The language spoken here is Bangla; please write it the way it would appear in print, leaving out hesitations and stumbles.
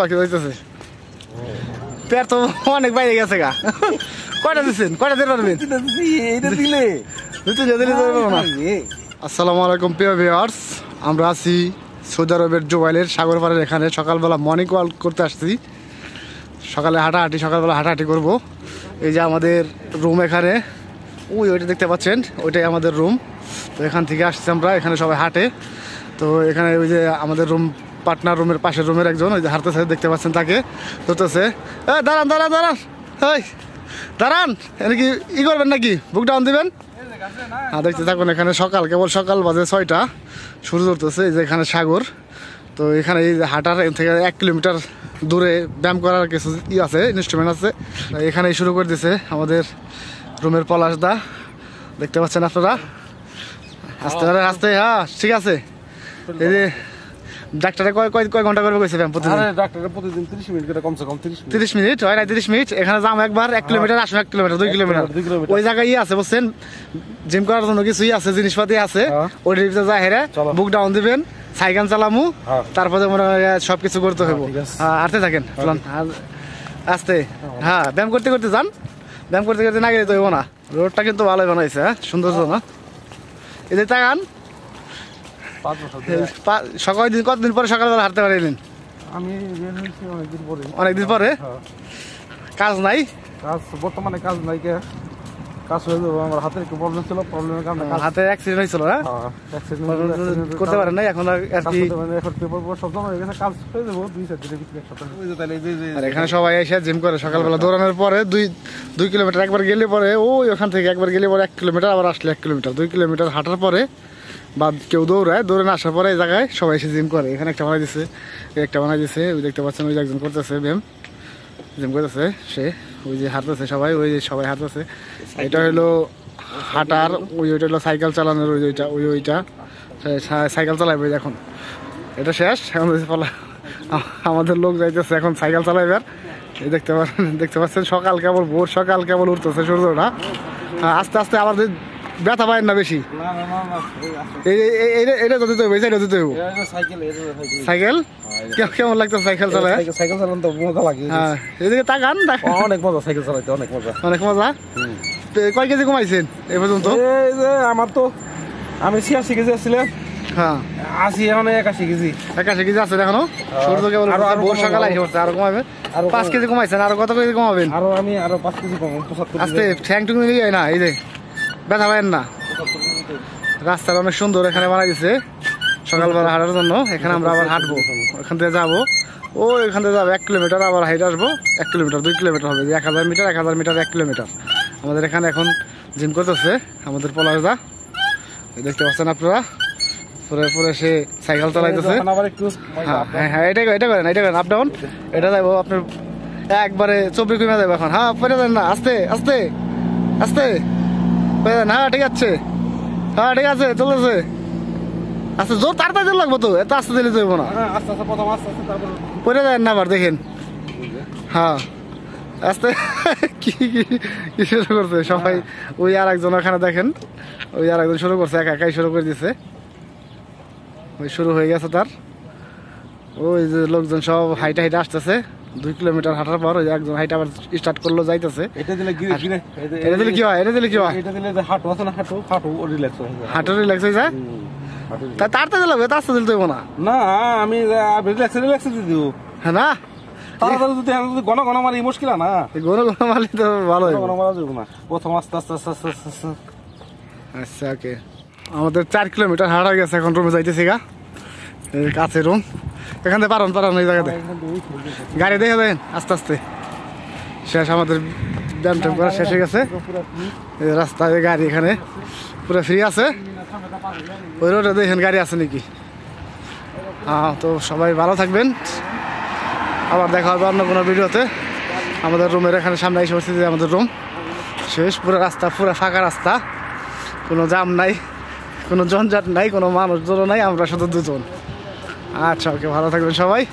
বাকি হইতেছে পেট তো অনেক বাইরে গেছে গা। কয়টা দিচ্ছেন, কয়টা দিতে পারবেন? আসসালামু আলাইকুম প্রিয় ভিউয়ার্স, আমরা আছি সৌদি আরবের জুবাইলের সাগর পাড়ের এখানে। সকালবেলা মর্নিং ওয়াক করতে আসছি, সকালবেলা হাঁটাহাঁটি করব। এই যে আমাদের রুম এখানে, ওইটা দেখতে পাচ্ছেন, ওইটাই আমাদের রুম। তো এখান থেকে আসছি আমরা, এখানে সবাই হাঁটে। তো এখানে ওই যে আমাদের রুম পার্টনার, রুমের পাশের রুমের একজন, ওই যে হাঁটতেছে দেখতে পাচ্ছেন, তাকে ধরতেছে। দাঁড়ান দাঁড়ান দাঁড়ান, ওই দাঁড়ান, এনে কি করবেন নাকি, বুক ডাউন দিবেন? হ্যাঁ, দেখতে থাকুন। এখানে কেবল সকাল বাজে 6টা, সূর্য উঠতেছে। এই যে এখানে সাগর। তো এখানে এই হাঁটার থেকে 1 কিলোমিটার দূরে ব্যায়াম করার কিছু আছে, ইনস্ট্রুমেন্ট আছে। এখানেই শুরু করে দিয়েছে আমাদের রুমের পলাশদা, দেখতে পাচ্ছেন আপনারা। আস্তে আস্তে, হ্যাঁ ঠিক আছে। এই যে ডাক্তারে কয় ঘন্টা করবে কইছে ব্যায়াম প্রতিদিন? ডাক্তারে প্রতিদিন 30 মিনিট করে, কমসে কম 30 মিনিট হয় না? 30 মিনিট এখানে যাম একবার, 1 কিলোমিটার আসুন, 1 কিলোমিটার 2 কিলোমিটার। ওই জায়গায় আছে বুঝছেন, জিম করার জন্য কিছুই আছে, জিনিসপাতি আছে। ওই ভিতরে যা হেরে বুক ডাউন দিবেন, সাইকেল চালামু, তারপরে মনে হয় সবকিছু করতে হইব। হাঁটতে থাকেন, আস্তে। হ্যাঁ, ব্যায়াম করতে করতে যান, ব্যায়াম করতে করতে না গেলে তো হইব না। রোডটা কিন্তু ভালোই বানাইছে, হ্যাঁ সৌন্দর্য না? এই যে তাকান, কতদিন পরে সকালবেলা হাঁটতে পারলেন? আমি অনেকদিন পরে। কাজ নাই? কাজ বর্তমানে কাজ নাই, কাজ হয়ে যাবো। আমার হাতে একটু প্রবলেম ছিল, প্রবলেমের কারণে হাতে অ্যাক্সিডেন্ট হয়েছিল না? করতে পারেন নাই এখন আর কি? এখন পেপার সব জমা হয়ে গেছে, কাজ হয়ে যাবো 2-4 দিনের ভিতরে, এক সপ্তাহ। আর এখানে সবাই এসে জিম করে সকালবেলা, দৌড়ানোর পরে 2 কিলোমিটার একবার গেলে পরে, ওই ওখান থেকে একবার গেলে পরে 1 কিলোমিটার, আবার আসলে 1 কিলোমিটার, 2 কিলোমিটার হাঁটার পরে বা কেউ দৌড়ে না আসার পরে এই জায়গায় সবাই এসে জিম করে। এখানে একটা বানাই দিছে, ওই দেখতে পাচ্ছেন, ওই যে একজন করতেছে ব্যায়াম, জিম করতেছে সে, ওই যে হাঁটতেছে সবাই, ওই যে সবাই হাঁটতেছে। এটা হলো হাঁটার, ওইটা হলো সাইকেল চালানোর, ওইটা সাইকেল চালাবে এখন। এটা শেষ, আমাদের লোক যাইতেছে এখন সাইকেল চালাইবার। এই দেখতে পাচ্ছেন সকাল কেবল উঠতেছে সূর্যটা। আস্তে আস্তে আবার ব্যথা পায় না বেশি? এটা যদি সাইকেল কেমন লাগতো সাইকেল চালায়? সাইকেল চালানো তো মজা লাগে। হ্যাঁ, এদিকে তাকান, অনেক মজা সাইকেল চালাইতে, অনেক মজা। কয় কেজি কমাইছেন এ পর্যন্ত? এই যে আমার তো, আমি 86 কেজি আসছিলাম। হ্যাঁ, 80, এখন 81 কেজি। 81 কেজি আছে এখনো? সূর্য কেবল ভোর সকাল আইসে পড়ছে, আরো কমাবে। 5 কেজি কমাইছেন, আরো কত কেজি কমাবেন? আমি আরো 5 কেজি কমাবো, 75 আস্তে, ঠ্যাং টুং নিয়ে না, এই যে ব্যথা পাবেন না। রাস্তাটা অনেক সুন্দর এখানে বানাই দিছে সকালবেলা হাঁটার জন্য। এখানে আমরা আবার হাঁটবো, এখান থেকে যাবো, এখান থেকে যাবো 1 কিলোমিটার, আবার হাইটে আসবো 1 কিলোমিটার, 2 কিলোমিটার হবে, 1000 মিটার 1000 মিটার 1 কিলোমিটার। আমাদের এখানে এখন জিম করতেছে আমাদের পলাশদা, দেখতে পাচ্ছেন আপনারা। পুরো সে সাইকেল চালাইতেছে। হ্যাঁ, এটা করেন আপ ডাউন, এটা যাবো আপনার একবারে 24 কমে যাবো এখন। হ্যাঁ, পরে যান না, আস্তে আস্তে আস্তে পরে যান। হ্যাঁ ঠিক আছে, হ্যাঁ ঠিক আছে, চলতেছে। আচ্ছা, জোর তাড়াতাড়ি লাগবো তো, এত আস্তে দিলে যাবো না, পরে যায় না আবার দেখেন। হ্যাঁ, আস্তে। কি শুরু করছে সবাই, ওই আর একজন ওখানে দেখেন, ওই আর একজন শুরু করছে, একাই শুরু করে দিছে, ওই শুরু হয়ে গেছে তার। ওই যে লোকজন সব হাইটা আসতেছে 2 কিলোমিটার হাঁটার পর, ওই একজন হাইটা আবার স্টার্ট করলো, যাইতেছে। এটা দিলে কি হয়? এটা দিলে কি হয়? হাঁটু আছে না, হাঁটু রিল্যাক্স হয়ে যায়। তাড়াতাড়ি লাগবে, আস্তে দিলে দেবো না। না, আমি রিল্যাক্স দিয়ে দিব। হ্যাঁ না, তাড়াতাড়ি যদি ঘন ঘন মারি মুশকিল না, ঘন মারলে তো ভালো, ঘন মারা যাবে না। প্রথম আস্তে আস্তে আস্তে আস্তে আস্তে। আচ্ছা, ওকে। আমাদের 4 কিলোমিটার হাঁটা গেছে, এখন রুমে যাইতেছি গা, কাছে রুম। এখান থেকে পারন এই জায়গাতে গাড়ি দেখে দেন, আস্তে আস্তে শেষ। আমাদের ব্যায়াম ট্যাম করা শেষ হয়ে গেছে। রাস্তায় গাড়ি এখানে পুরো ফ্রি আছে, ওই রোডে দেখেন গাড়ি আছে নাকি। হ্যাঁ, তো সবাই ভালো থাকবেন, আবার দেখা হবে অন্য কোনো ভিডিওতে। আমাদের রুমের এখানে সামনে এসে পড়ছি, আমাদের রুম শেষ, পুরো রাস্তা পুরো ফাঁকা রাস্তা, কোনো জাম নাই, কোনো ঝঞ্ঝাট নাই, কোনো মানুষজনও নাই, আমরা শুধু 2জন। আচ্ছা, ওকে, ভালো থাকবেন সবাই।